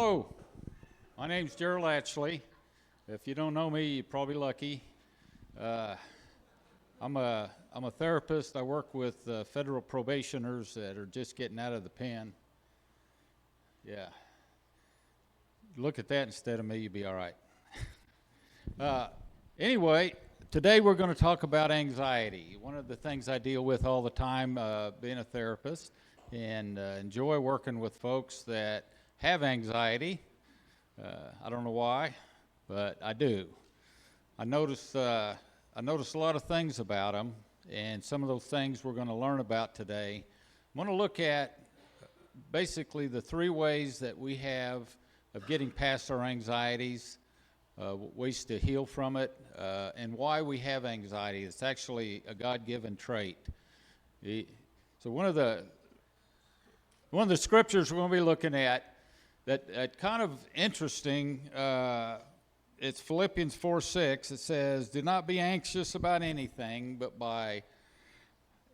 Hello, my name's Gerald Atchley. If you don't know me, you're probably lucky. I'm a therapist. I work with federal probationers that are just getting out of the pen. Yeah. Look at that instead of me, you'll be all right. Anyway, today we're going to talk about anxiety. One of the things I deal with all the time being a therapist, and enjoy working with folks that have anxiety. I don't know why, but I do. I notice a lot of things about them, and some of those things we're going to learn about today. I'm going to look at basically the three ways that we have of getting past our anxieties, ways to heal from it, and why we have anxiety. It's actually a God-given trait. So one of the scriptures we're going to be looking at that kind of interesting, it's Philippians 4:6. It says, "Do not be anxious about anything, but by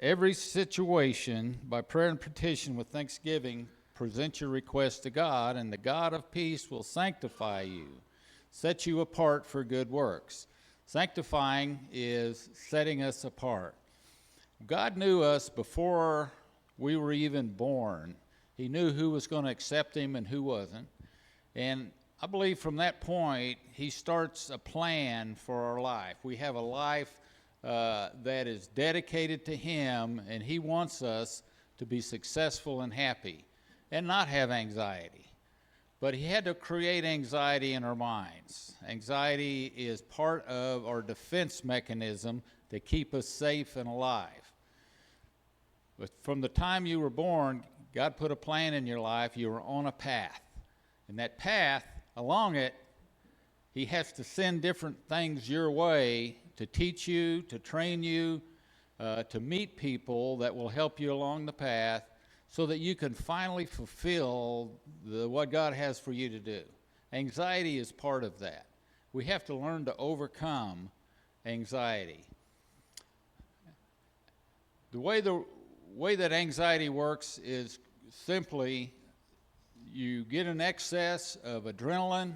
every situation, by prayer and petition with thanksgiving, present your requests to God, and the God of peace will sanctify you, set you apart for good works." Sanctifying is setting us apart. God knew us before we were even born. He knew who was going to accept him and who wasn't. And I believe from that point, he starts a plan for our life. We have a life that is dedicated to him, and he wants us to be successful and happy and not have anxiety. But he had to create anxiety in our minds. Anxiety is part of our defense mechanism to keep us safe and alive. But from the time you were born, God put a plan in your life. You were on a path. And that path, along it, he has to send different things your way to teach you, to train you, to meet people that will help you along the path so that you can finally fulfill what God has for you to do. Anxiety is part of that. We have to learn to overcome anxiety. The way that anxiety works is simply you get an excess of adrenaline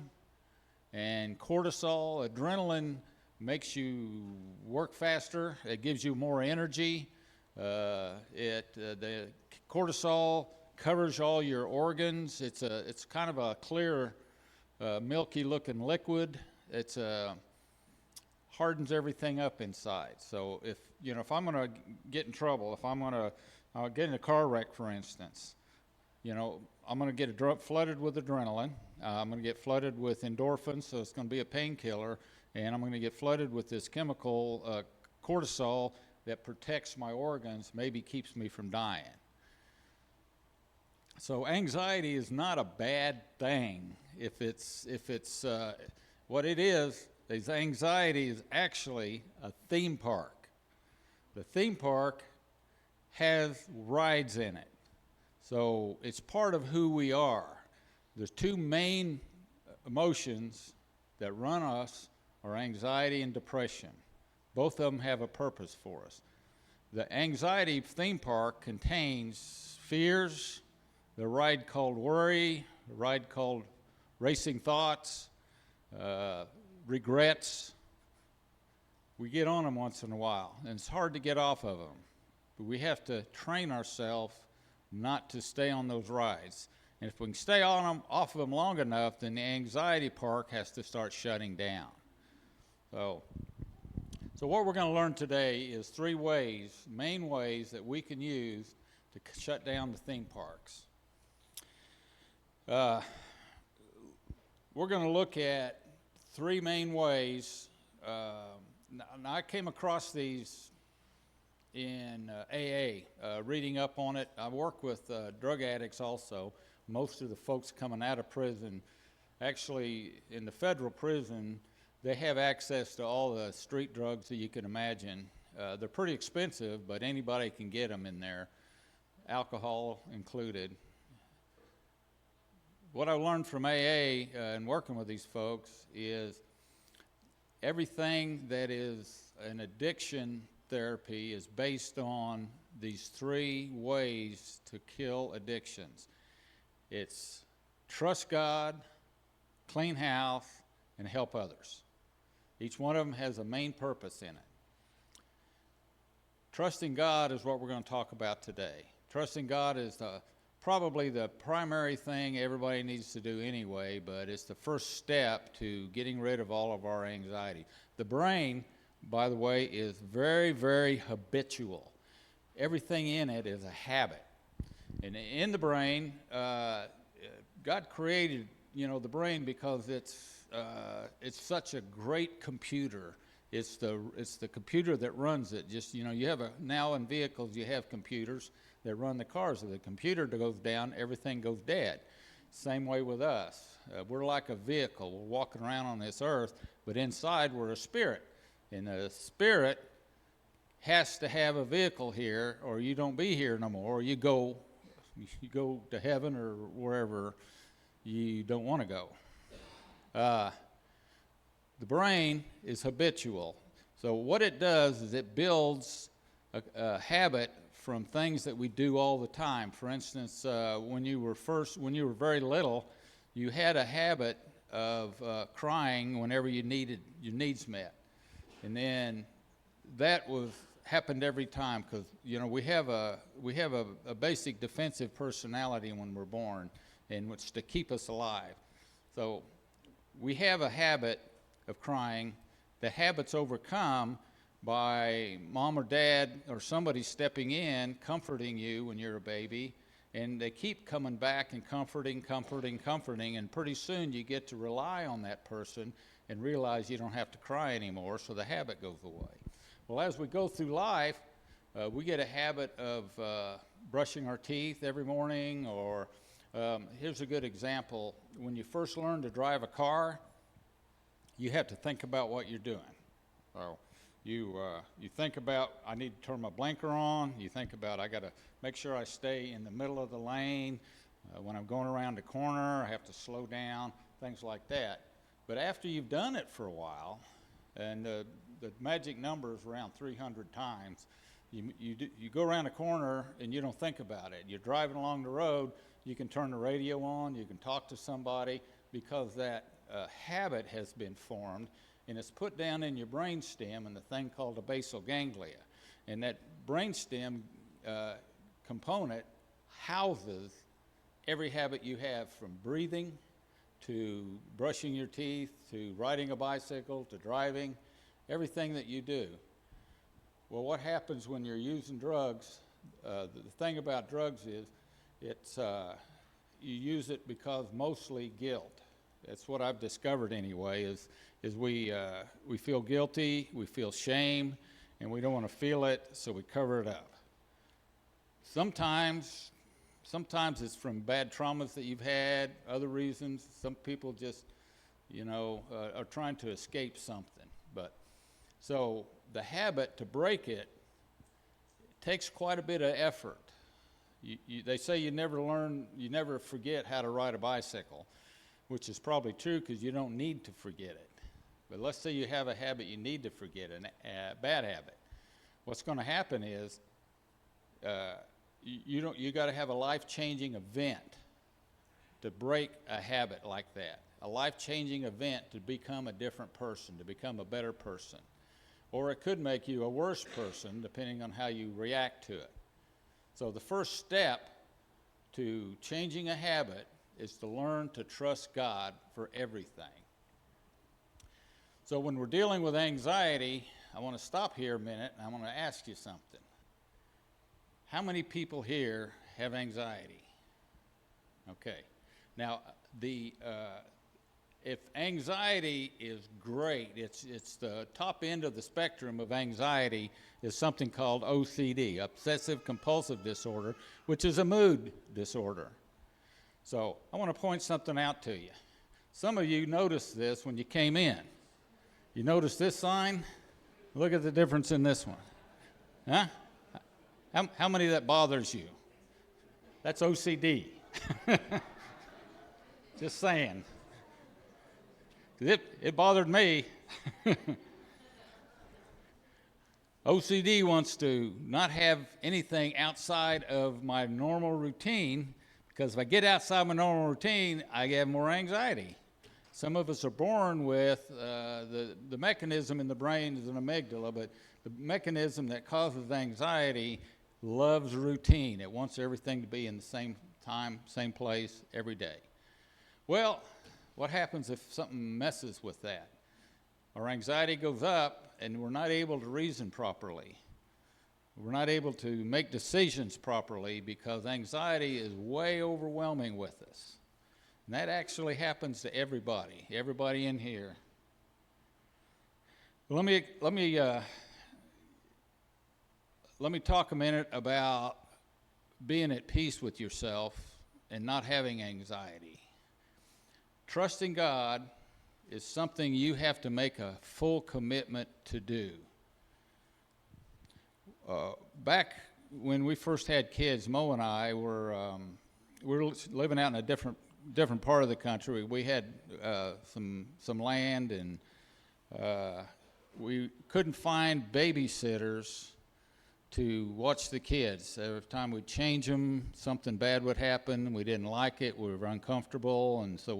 and cortisol. Adrenaline makes you work faster. It gives you more energy. The cortisol covers all your organs. It's kind of a clear, milky-looking liquid. It hardens everything up inside. So if I'm going to get in trouble, if I'm going to get in a car wreck, for instance, I'm going to get flooded with adrenaline. I'm going to get flooded with endorphins, so it's going to be a painkiller, and I'm going to get flooded with this chemical, cortisol, that protects my organs, maybe keeps me from dying. So anxiety is not a bad thing. If it's what it is anxiety is actually a theme park. The theme park has rides in it. So it's part of who we are. There's two main emotions that run us are anxiety and depression. Both of them have a purpose for us. The anxiety theme park contains fears, the ride called worry, the ride called racing thoughts, regrets. We get on them once in a while, and it's hard to get off of them. But we have to train ourselves not to stay on those rides. And if we can stay off of them long enough, then the anxiety park has to start shutting down. So what we're going to learn today is three main ways that we can use to shut down the theme parks. We're going to look at three main ways. Now I came across these in AA, reading up on it. I work with drug addicts also. Most of the folks coming out of prison, actually in the federal prison, they have access to all the street drugs that you can imagine. They're pretty expensive, but anybody can get them in there, alcohol included. What I learned from AA and working with these folks is everything that is an addiction therapy is based on these three ways to kill addictions. It's trust God, clean house, and help others. Each one of them has a main purpose in it. Trusting God is what we're going to talk about today. Trusting God is probably the primary thing everybody needs to do anyway, but it's the first step to getting rid of all of our anxiety. The brain, by the way, is very, very habitual. Everything in it is a habit. And in the brain, God created, the brain because it's such a great computer. It's the computer that runs it. Just, you have now in vehicles, you have computers that run the cars. If the computer goes down, everything goes dead. Same way with us. We're like a vehicle. We're walking around on this earth, but inside we're a spirit. And the spirit has to have a vehicle here, or you don't be here no more, or you go to heaven or wherever you don't want to go. The brain is habitual. So what it does is it builds a habit from things that we do all the time. For instance, when you were very little, you had a habit of crying whenever you needed your needs met. And then that happened every time because we have a basic defensive personality when we're born, and it's to keep us alive. So we have a habit of crying. The habit's overcome by mom or dad or somebody stepping in, comforting you when you're a baby, and they keep coming back and comforting, and pretty soon you get to rely on that person and realize you don't have to cry anymore, so the habit goes away. Well, as we go through life, we get a habit of brushing our teeth every morning, or here's a good example. When you first learn to drive a car, you have to think about what you're doing. So you think about, I need to turn my blinker on. You think about, I got to make sure I stay in the middle of the lane. When I'm going around the corner, I have to slow down, things like that. But after you've done it for a while, and the magic number is around 300 times, you go around a corner and you don't think about it. You're driving along the road, you can turn the radio on, you can talk to somebody, because that habit has been formed, and it's put down in your brainstem in the thing called the basal ganglia. And that brainstem component houses every habit you have, from breathing to brushing your teeth to riding a bicycle to driving, everything that you do. Well, what happens when you're using drugs? The thing about drugs is you use it because mostly guilt. That's what I've discovered anyway, is we feel guilty, we feel shame, and we don't want to feel it, so we cover it up. Sometimes it's from bad traumas that you've had, other reasons. Some people just, are trying to escape something. But so the habit, to break it, takes quite a bit of effort. They say you never forget how to ride a bicycle, which is probably true because you don't need to forget it. But let's say you have a habit you need to forget, a bad habit. What's going to happen is you got to have a life-changing event to break a habit like that. A life-changing event to become a different person, to become a better person. Or it could make you a worse person, depending on how you react to it. So the first step to changing a habit is to learn to trust God for everything. So when we're dealing with anxiety, I want to stop here a minute and I want to ask you something. How many people here have anxiety? Okay. Now, if anxiety is great, it's the top end of the spectrum of anxiety is something called OCD, obsessive compulsive disorder, which is a mood disorder. So I want to point something out to you. Some of you noticed this when you came in. You notice this sign? Look at the difference in this one. Huh? How many of that bothers you? That's OCD. Just saying. It bothered me. OCD wants to not have anything outside of my normal routine Because if I get outside my normal routine, I get more anxiety. Some of us are born with the mechanism in the brain is an amygdala, but the mechanism that causes anxiety loves routine. It wants everything to be in the same time, same place, every day. Well, what happens if something messes with that? Our anxiety goes up, and we're not able to reason properly. We're not able to make decisions properly because anxiety is way overwhelming with us. And that actually happens to everybody in here. Let me talk a minute about being at peace with yourself and not having anxiety. Trusting God is something you have to make a full commitment to do. Back when we first had kids, Mo and I were living out in a different part of the country. We had some land, and we couldn't find babysitters to watch the kids. Every time we'd change them, something bad would happen. We didn't like it. We were uncomfortable, and so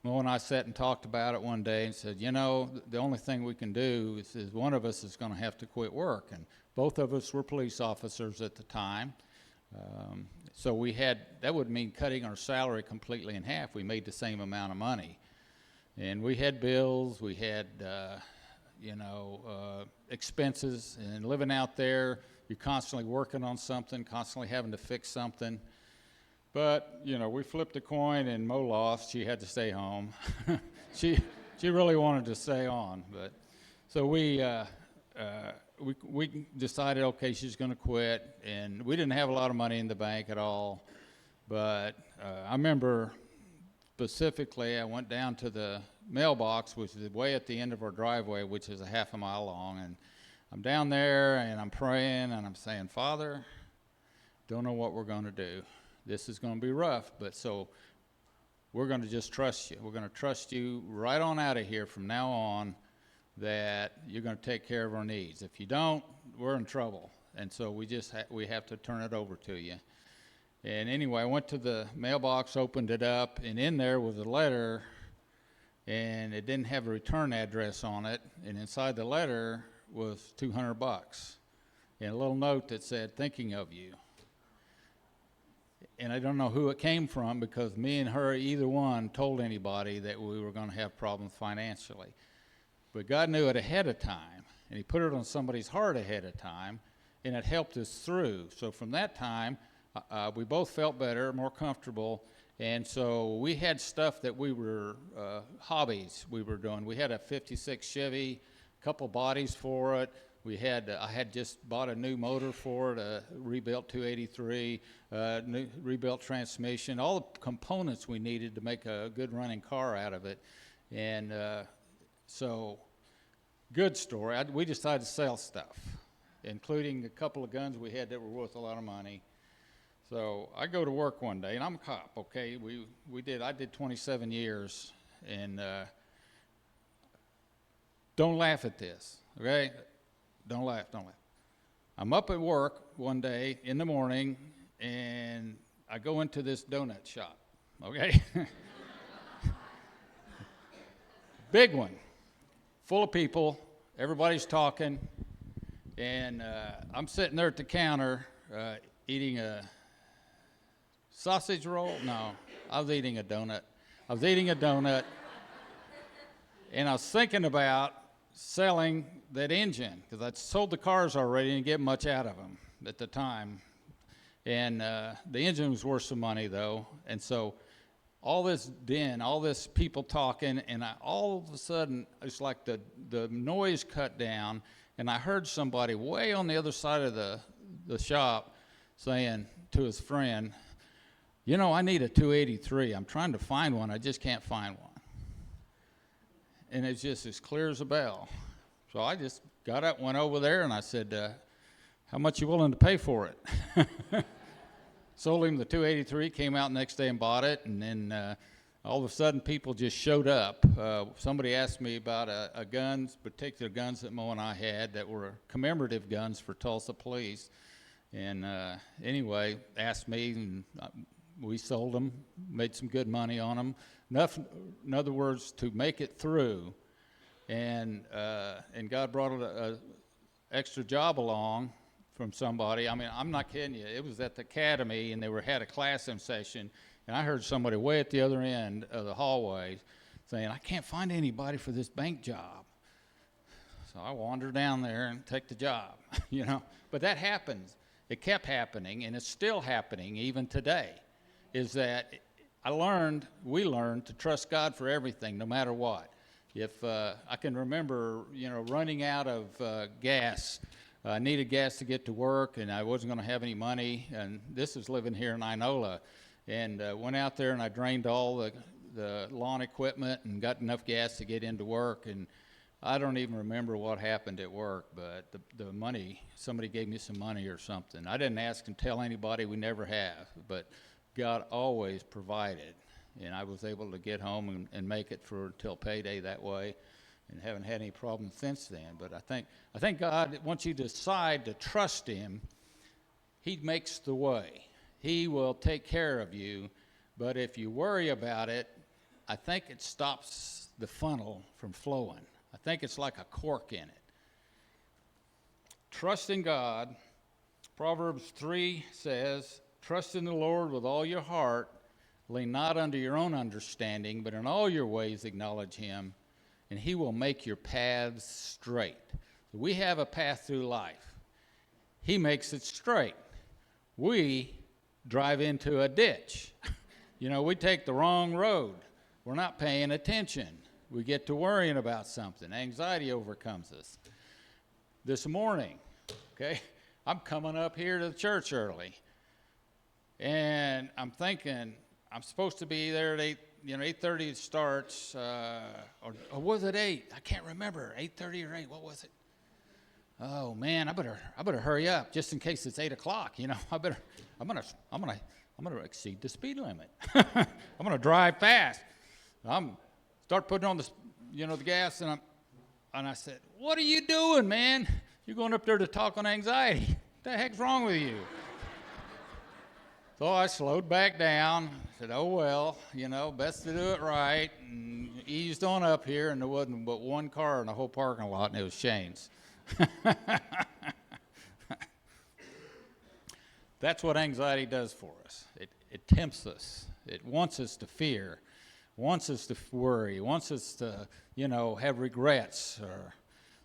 Mo and I sat and talked about it one day and said, the only thing we can do is one of us is going to have to quit work. And both of us were police officers at the time. So that would mean cutting our salary completely in half. We made the same amount of money. And we had bills, we had, expenses, and living out there, you're constantly working on something, constantly having to fix something. But, we flipped a coin and Mo lost. She had to stay home. She really wanted to stay on. But so we decided, okay, she's going to quit. And we didn't have a lot of money in the bank at all. But I remember specifically I went down to the mailbox, which is way at the end of our driveway, which is a half a mile long. And I'm down there and I'm praying and I'm saying, Father, don't know what we're going to do. This is going to be rough, but so we're going to just trust you. We're going to trust you right on out of here from now on that you're going to take care of our needs. If you don't, we're in trouble. And so we have to turn it over to you. And anyway, I went to the mailbox, opened it up, and in there was a letter, and it didn't have a return address on it. And inside the letter was $200 and a little note that said, thinking of you. And I don't know who it came from because me and her, either one, told anybody that we were going to have problems financially. But God knew it ahead of time, and he put it on somebody's heart ahead of time, and it helped us through. So from that time, we both felt better, more comfortable, and so we had stuff that we were, hobbies we were doing. We had a 56 Chevy, a couple bodies for it. I had just bought a new motor for it, a rebuilt 283, new rebuilt transmission, all the components we needed to make a good running car out of it. And so, good story. We decided to sell stuff, including a couple of guns we had that were worth a lot of money. So I go to work one day, and I'm a cop, okay? I did 27 years, and don't laugh at this, okay? Don't laugh. I'm up at work one day in the morning, and I go into this donut shop, okay? Big one, full of people, everybody's talking, and I'm sitting there at the counter eating a sausage roll? No, I was eating a donut. And I was thinking about selling that engine because I'd sold the cars already and didn't get much out of them at the time. And the engine was worth some money, though. And so all this din, all this people talking, and all of a sudden, it's like the noise cut down, and I heard somebody way on the other side of the shop saying to his friend, I need a 283. I'm trying to find one. I just can't find one. And it's just as clear as a bell. So I just got up, went over there, and I said, how much you willing to pay for it? Sold him the 283, came out the next day and bought it, and then all of a sudden people just showed up. Somebody asked me about particular guns that Mo and I had that were commemorative guns for Tulsa police. And anyway, asked me, and we sold them, made some good money on them. Enough, in other words, to make it through. And God brought a extra job along from somebody. I mean, I'm not kidding you. It was at the academy, and they had a class in session, and I heard somebody way at the other end of the hallway saying, I can't find anybody for this bank job. So I wander down there and take the job, you know. But that happens. It kept happening, and it's still happening even today, is that we learned to trust God for everything, no matter what. If I can remember, you know, running out of gas. I needed gas to get to work, and I wasn't going to have any money. And this is living here in Inola. And went out there, and I drained all the lawn equipment and got enough gas to get into work. And I don't even remember what happened at work, but the money, somebody gave me some money or something. I didn't ask and tell anybody, we never have. But God always provided. And I was able to get home and make it till payday that way. And haven't had any problems since then. But I think God, once you decide to trust Him, He makes the way. He will take care of you. But if you worry about it, I think it stops the funnel from flowing. I think it's like a cork in it. Trust in God. Proverbs 3 says, trust in the Lord with all your heart. Lean not unto your own understanding, but in all your ways acknowledge Him, and He will make your paths straight. So we have a path through life. He makes it straight. We drive into a ditch. You know, we take the wrong road. We're not paying attention. We get to worrying about something. Anxiety overcomes us. This morning, okay, I'm coming up here to the church early, and I'm thinking I'm supposed to be there at 8:30 it starts, or was it 8? I can't remember. 8:30 or 8? What was it? Oh man, I better hurry up just in case it's 8 o'clock. You know, I'm gonna exceed the speed limit. I'm gonna drive fast. I'm start putting on the gas, and I said, what are you doing, man? You're going up there to talk on anxiety. What the heck's wrong with you? So I slowed back down, said, oh, well, you know, best to do it right, and eased on up here, and there wasn't but one car in the whole parking lot, and it was Shane's. That's what anxiety does for us. It tempts us. It wants us to fear, wants us to worry, wants us to, you know, have regrets.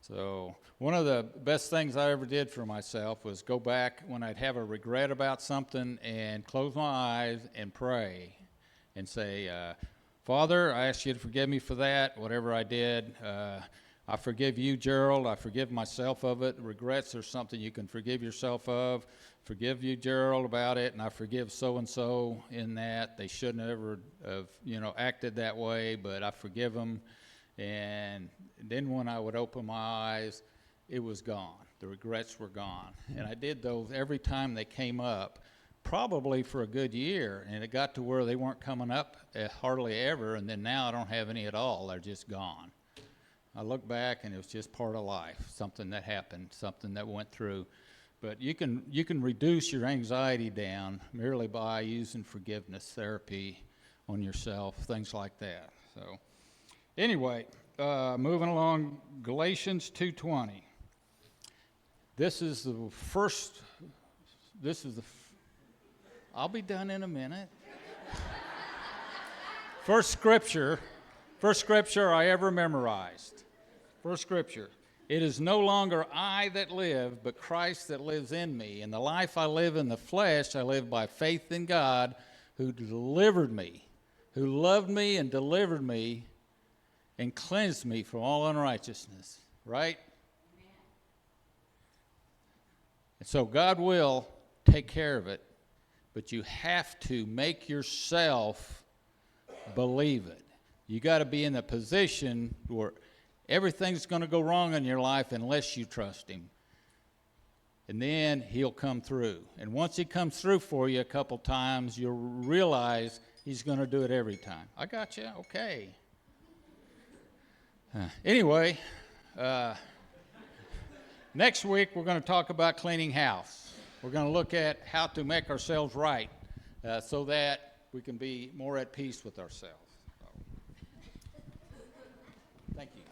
So one of the best things I ever did for myself was go back when I'd have a regret about something and close my eyes and pray and say, Father, I ask you to forgive me for that, whatever I did. I forgive you, Gerald. I forgive myself of it. Regrets are something you can forgive yourself of. Forgive you, Gerald, about it, and I forgive so-and-so in that. They shouldn't ever have, you know, acted that way, but I forgive them. And then when I would open my eyes, it was gone. The regrets were gone. And I did those every time they came up, probably for a good year. And it got to where they weren't coming up hardly ever, and then now I don't have any at all. They're just gone. I look back, and it was just part of life, something that happened, something that went through. But you can reduce your anxiety down merely by using forgiveness therapy on yourself, things like that. So anyway, moving along, Galatians 2:20. I'll be done in a minute. First scripture I ever memorized. First scripture. It is no longer I that live, but Christ that lives in me. And the life I live in the flesh, I live by faith in God, who delivered me, who loved me and delivered me and cleansed me from all unrighteousness. Right? Amen. And so God will take care of it, but you have to make yourself believe it. You got to be in a position where everything's going to go wrong in your life unless you trust Him. And then He'll come through. And once He comes through for you a couple times, you'll realize He's going to do it every time. I got you? Okay. Anyway, next week we're going to talk about cleaning house. We're going to look at how to make ourselves right so that we can be more at peace with ourselves. So, thank you.